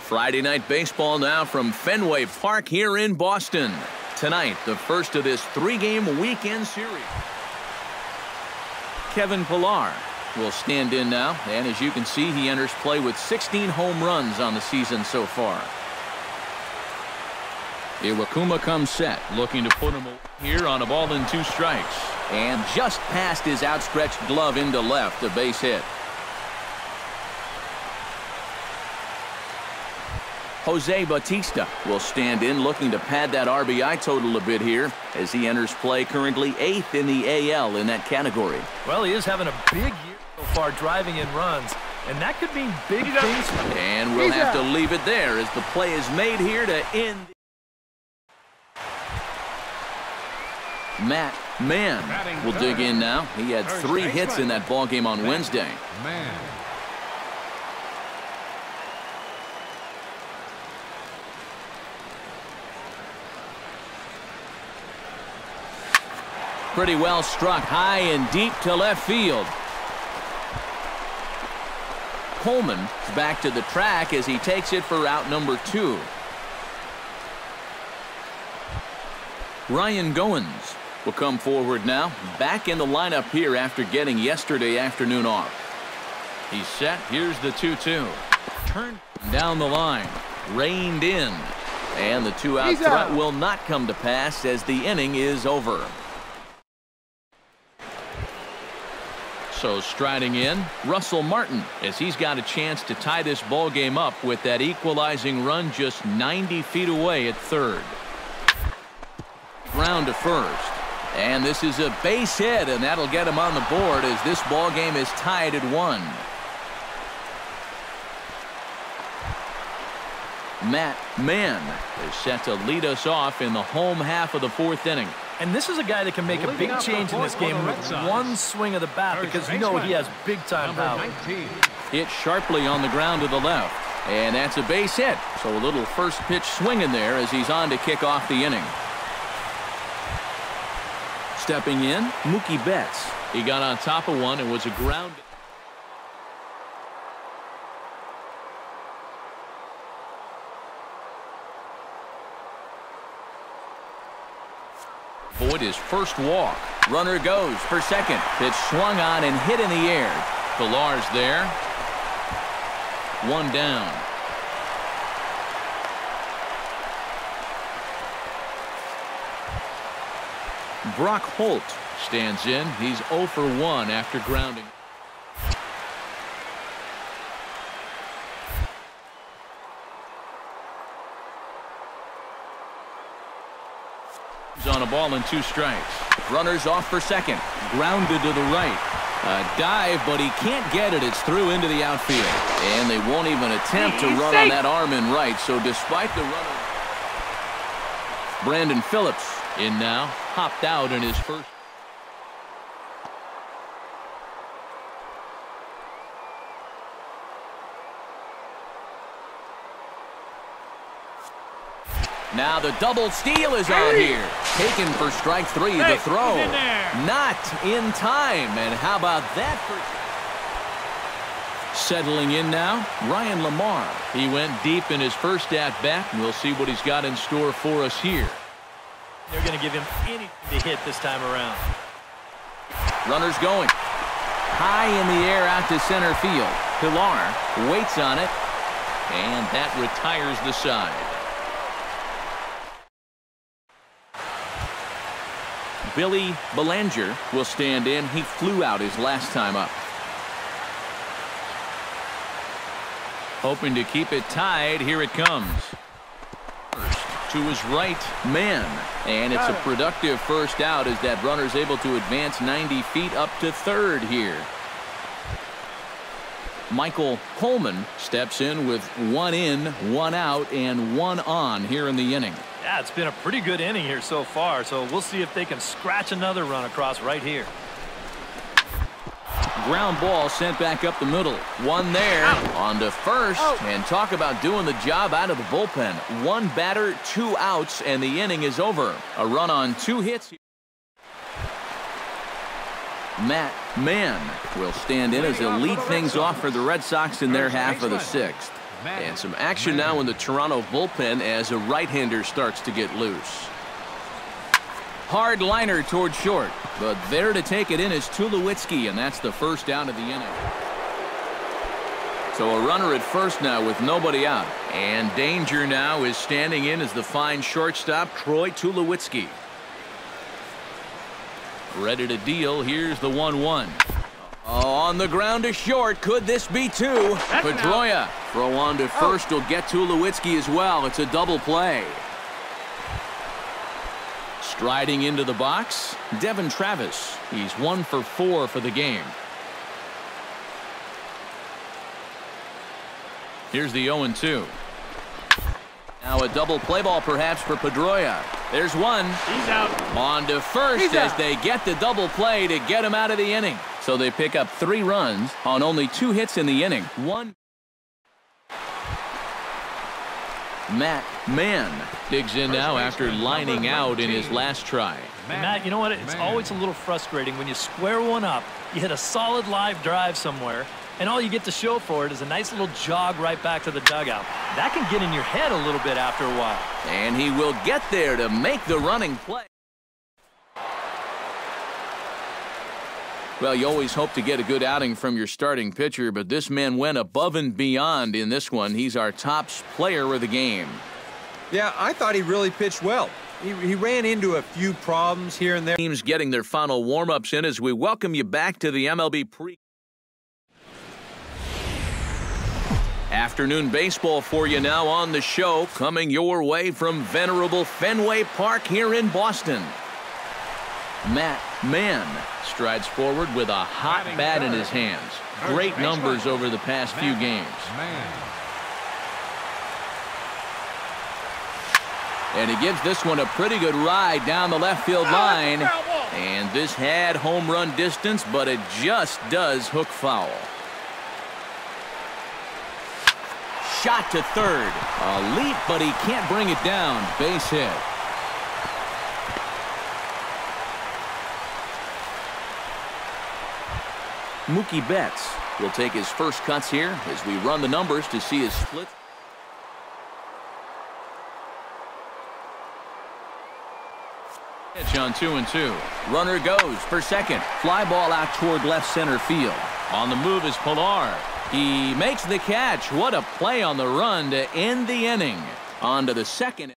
Friday night baseball now from Fenway Park here in Boston. Tonight, the first of this three-game weekend series. Kevin Pillar will stand in now, and as you can see, he enters play with 16 home runs on the season so far. Iwakuma comes set, looking to put him here on a ball and 2 strikes. And just past his outstretched glove into left, a base hit. Jose Bautista will stand in, looking to pad that RBI total a bit here as he enters play, currently 8th in the AL in that category. Well, he is having a big year so far, driving in runs, and that could mean big things. And we'll have to leave it there as the play is made here to end. Matt Mann will dig in now. He had 3 hits in that ballgame on Wednesday. Pretty well struck high and deep to left field. Coleman is back to the track as he takes it for out number 2. Ryan Goins will come forward now, back in the lineup here after getting yesterday afternoon off. He's set. Here's the 2-2. Turned down the line, reined in, and the 2-out threat will not come to pass as the inning is over. So striding in, Russell Martin, as he's got a chance to tie this ball game up with that equalizing run just 90 feet away at third. Ground to first, and this is a base hit, and that'll get him on the board as this ball game is tied at 1. Matt Mann is set to lead us off in the home half of the 4th inning. And this is a guy that can make a big change in this game with one swing of the bat, because you know he has big-time power. Hit sharply on the ground to the left, and that's a base hit. So a little first pitch swing in there as he's on to kick off the inning. Stepping in, Mookie Betts. He got on top of one and was a ground. Avoid his first walk. Runner goes for second. Pitch swung on and hit in the air. Pillar's there. 1 down. Brock Holt stands in. He's 0 for 1 after grounding. On a ball and 2 strikes. Runners off for second. Grounded to the right. A dive, but he can't get it. It's through into the outfield. And they won't even attempt to run on that arm in right. So despite the runner, Brandon Phillips in now. Hopped out in his first. Now the double steal is on here. Taken for strike 3. The throw. Not in time. And how about that? Settling in now, Ryan Lamar. He went deep in his first at-bat. We'll see what he's got in store for us here. They're going to give him anything to hit this time around. Runners going. High in the air out to center field. Pillar waits on it. And that retires the side. Billy Belanger will stand in. He flew out his last time up. Hoping to keep it tied. Here it comes. First to his right, Mann. And it's a productive first out as that runner's able to advance 90 feet up to third here. Michael Coleman steps in with 1 in, 1 out, and 1 on here in the inning. Yeah, it's been a pretty good inning here so far, so we'll see if they can scratch another run across right here. Ground ball sent back up the middle. 1 there. On to first. And talk about doing the job out of the bullpen. 1 batter, 2 outs, and the inning is over. A run on 2 hits. Matt Mann will stand in as he'll lead things off for the Red Sox in their half of the 6th. And some action now in the Toronto bullpen as a right-hander starts to get loose. Hard liner toward short, but there to take it in is Tulowitzki, and that's the first out of the inning. So a runner at first now with nobody out. And danger now is standing in as the fine shortstop, Troy Tulowitzki. Ready to deal. Here's the 1-1. Oh, on the ground to short. Could this be two? Pedroia throw on to first will get Tulowitzki as well. It's a double play. Striding into the box, Devin Travis. He's 1 for 4 for the game. Here's the 0-2. Now a double play ball perhaps for Pedroia. There's one. He's out. On to first as they get the double play to get him out of the inning. So they pick up 3 runs on only 2 hits in the inning. Matt Mann digs in now after lining out in his last try. Matt, you know what? It's always a little frustrating when you square one up, you hit a solid live drive somewhere, and all you get to show for it is a nice little jog right back to the dugout. That can get in your head a little bit after a while. And he will get there to make the running play. Well, you always hope to get a good outing from your starting pitcher, but this man went above and beyond in this one. He's our top player of the game. Yeah, I thought he really pitched well. He ran into a few problems here and there. Teams getting their final warm-ups in as we welcome you back to the MLB pre. Afternoon baseball for you now on the show, coming your way from venerable Fenway Park here in Boston. Matt Mann strides forward with a hot bat in his hands. Great numbers over the past few games. And he gives this one a pretty good ride down the left field line. And this had home run distance, but it just does hook foul. Shot to third. A leap, but he can't bring it down. Base hit. Mookie Betts will take his first cuts here as we run the numbers to see his split. Pitch on 2-2. Runner goes for second. Fly ball out toward left center field. On the move is Pilar. He makes the catch. What a play on the run to end the inning. On to the second.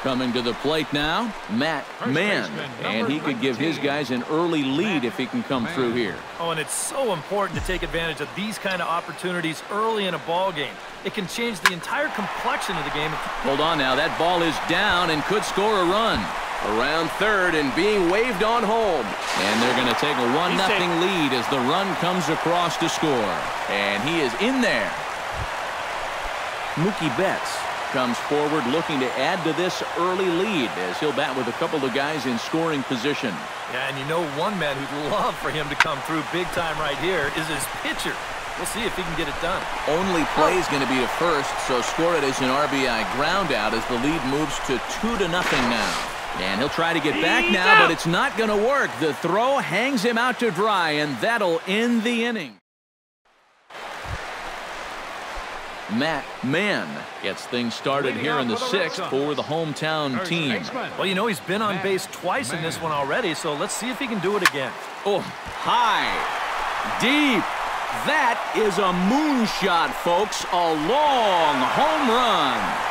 Coming to the plate now, Matt Mann. And he could give his guys an early lead if he can come through here. Oh, and it's so important to take advantage of these kind of opportunities early in a ball game. It can change the entire complexion of the game. Hold on now. That ball is down and could score a run. Around third and being waved on home. And they're going to take a 1-0 lead as the run comes across to score. And he is in there. Mookie Betts comes forward looking to add to this early lead as he'll bat with a couple of guys in scoring position. Yeah, and you know one man who'd love for him to come through big time right here is his pitcher. We'll see if he can get it done. Only play is going to be to first, so score it as an RBI ground out as the lead moves to 2-0 now. And he'll try to get back now, but it's not going to work. The throw hangs him out to dry, and that'll end the inning. Matt Mann gets things started here in the 6th for the hometown team. Well, you know, he's been on base twice in this one already, so let's see if he can do it again. Oh, high, deep. That is a moonshot, folks. A long home run.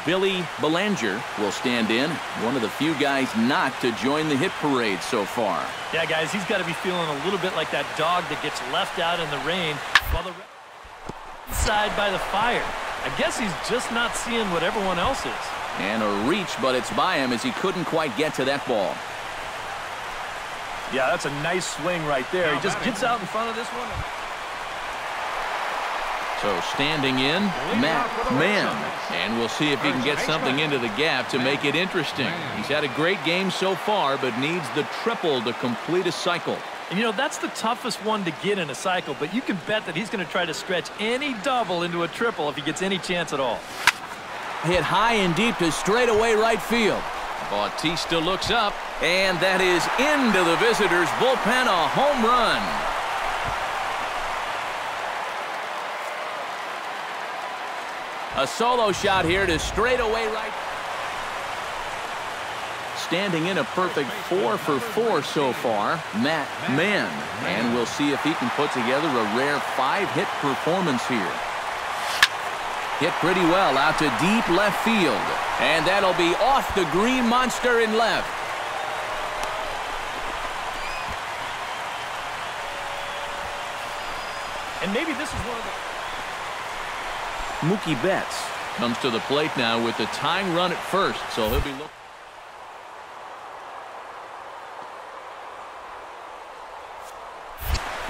Billy Belanger will stand in, one of the few guys not to join the hit parade so far. Yeah, guys, he's got to be feeling a little bit like that dog that gets left out in the rain while the side by the fire. I guess he's just not seeing what everyone else is. And a reach, but it's by him as he couldn't quite get to that ball. Yeah, that's a nice swing right there. He just gets out in front of this one. So standing in, Matt Mann. And we'll see if he can get something into the gap to make it interesting. He's had a great game so far, but needs the triple to complete a cycle. And you know, that's the toughest one to get in a cycle, but you can bet that he's going to try to stretch any double into a triple if he gets any chance at all. Hit high and deep to straightaway right field. Bautista looks up, and that is into the visitors' bullpen, a home run. A solo shot here to straightaway right. Standing in a perfect 4 for 4 so far, Matt Mann. And we'll see if he can put together a rare 5-hit performance here. Hit pretty well out to deep left field. And that'll be off the green monster in left. And maybe this is one of the... Mookie Betts comes to the plate now with the tying run at first, so he'll be looking.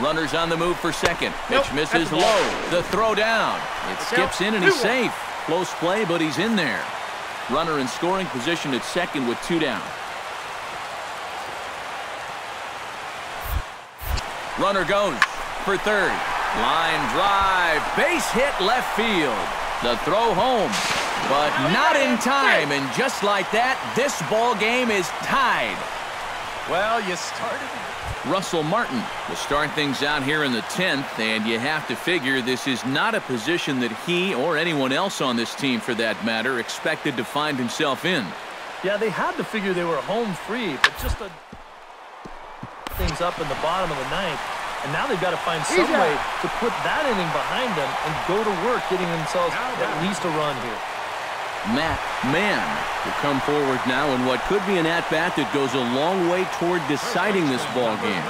Runners on the move for second. Pitch misses low. The throw down. It skips in and he's safe. Close play, but he's in there. Runner in scoring position at second with 2 down. Runner goes for third. Line drive. Base hit left field. The throw home, but not in time. And just like that, this ball game is tied. Well, you started... Russell Martin will start things out here in the 10th, and you have to figure this is not a position that he or anyone else on this team, for that matter, expected to find himself in. Yeah, they had to figure they were home free, but just things up in the bottom of the 9th, and now they've got to find some way to put that inning behind them and go to work getting themselves at least a run here. Matt Mann will come forward now in what could be an at-bat that goes a long way toward deciding this ball game.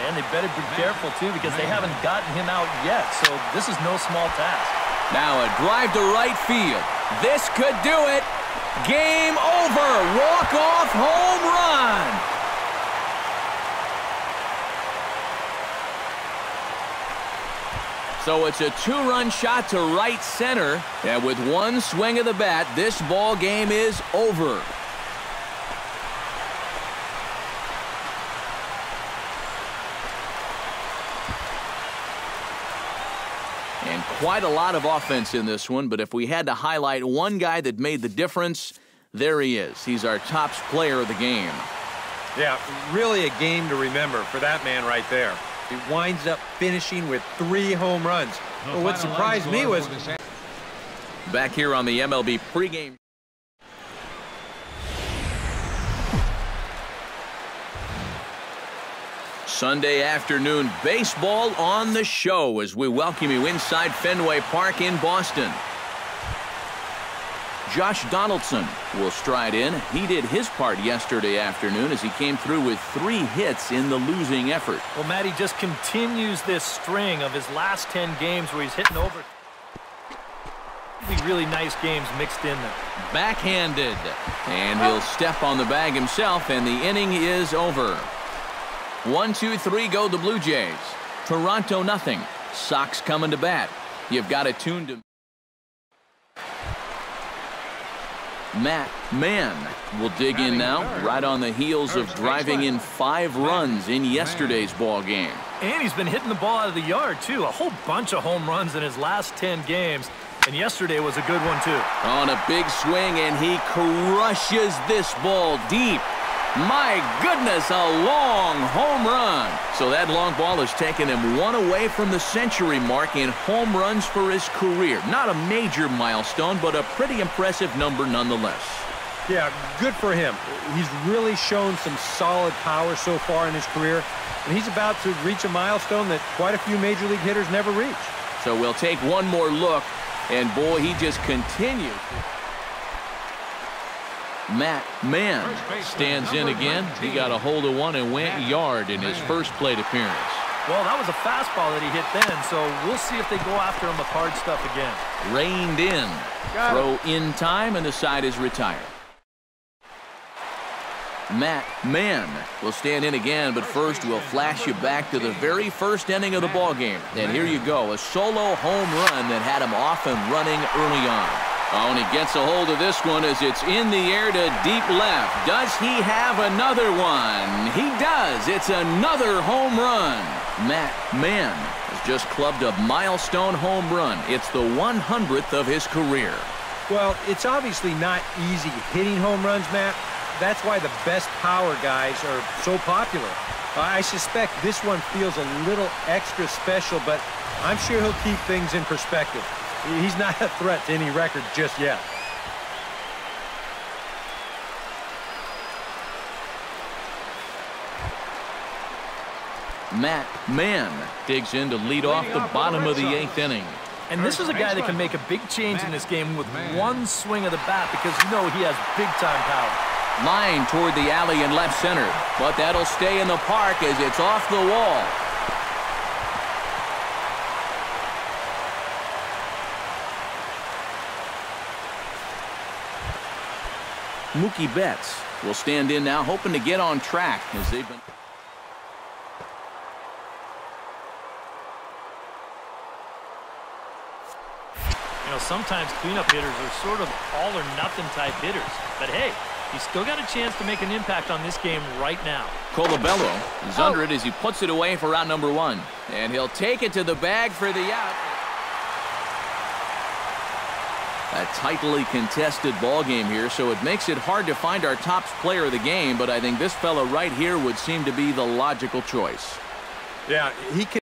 And they better be careful, too, because they haven't gotten him out yet, so this is no small task. Now a drive to right field. This could do it. Game over. Walk-off home run. So it's a 2-run shot to right center, and with one swing of the bat, this ball game is over. And quite a lot of offense in this one, but if we had to highlight one guy that made the difference, there he is. He's our top player of the game. Yeah, really a game to remember for that man right there. He winds up finishing with 3 home runs. But what surprised me was... Back here on the MLB pregame. Sunday afternoon baseball on the show as we welcome you inside Fenway Park in Boston. Josh Donaldson will stride in. He did his part yesterday afternoon as he came through with 3 hits in the losing effort. Well, Matty just continues this string of his last 10 games where he's hitting over really nice games mixed in there. Backhanded, and he'll step on the bag himself, and the inning is over. 1-2-3 go the Blue Jays. Toronto nothing. Sox coming to bat. You've got it tuned to Matt Mann will dig in now, right on the heels of driving in 5 runs in yesterday's ball game. And he's been hitting the ball out of the yard, too. A whole bunch of home runs in his last 10 games. And yesterday was a good one, too. On a big swing, and he crushes this ball deep. My goodness, a long home run. So that long ball has taken him 1 away from the century mark in home runs for his career. Not a major milestone, but a pretty impressive number nonetheless. Yeah, good for him. He's really shown some solid power so far in his career, and he's about to reach a milestone that quite a few major league hitters never reach. So we'll take one more look, and boy, he just continues. Matt Mann stands in again. He got a hold of one and went yard in his first plate appearance. Well, that was a fastball that he hit then, so we'll see if they go after him with hard stuff again. Reined in. Throw in time, and the side is retired. Matt Mann will stand in again, but first we'll flash you back to the very first inning of the ballgame. And here you go, a solo home run that had him off and running early on. Oh, and he gets a hold of this one as it's in the air to deep left. Does he have another one? He does. It's another home run. Matt Mann has just clubbed a milestone home run. It's the 100th of his career. Well, it's obviously not easy hitting home runs, Matt. That's why the best power guys are so popular. I suspect this one feels a little extra special, but I'm sure he'll keep things in perspective. He's not a threat to any record just yet. Matt Mann digs in to lead off the bottom of the 8th inning. And this is a guy that can make a big change in this game with one swing of the bat, because you know he has big-time power. Line toward the alley in left center, but that'll stay in the park as it's off the wall. Mookie Betts will stand in now, hoping to get on track as they've been. You know, sometimes cleanup hitters are sort of all-or-nothing type hitters. But hey, he's still got a chance to make an impact on this game right now. Colabello is under it as he puts it away for out number 1. And he'll take it to the bag for the out. A tightly contested ball game here, so it makes it hard to find our top player of the game, but I think this fella right here would seem to be the logical choice. Yeah, he can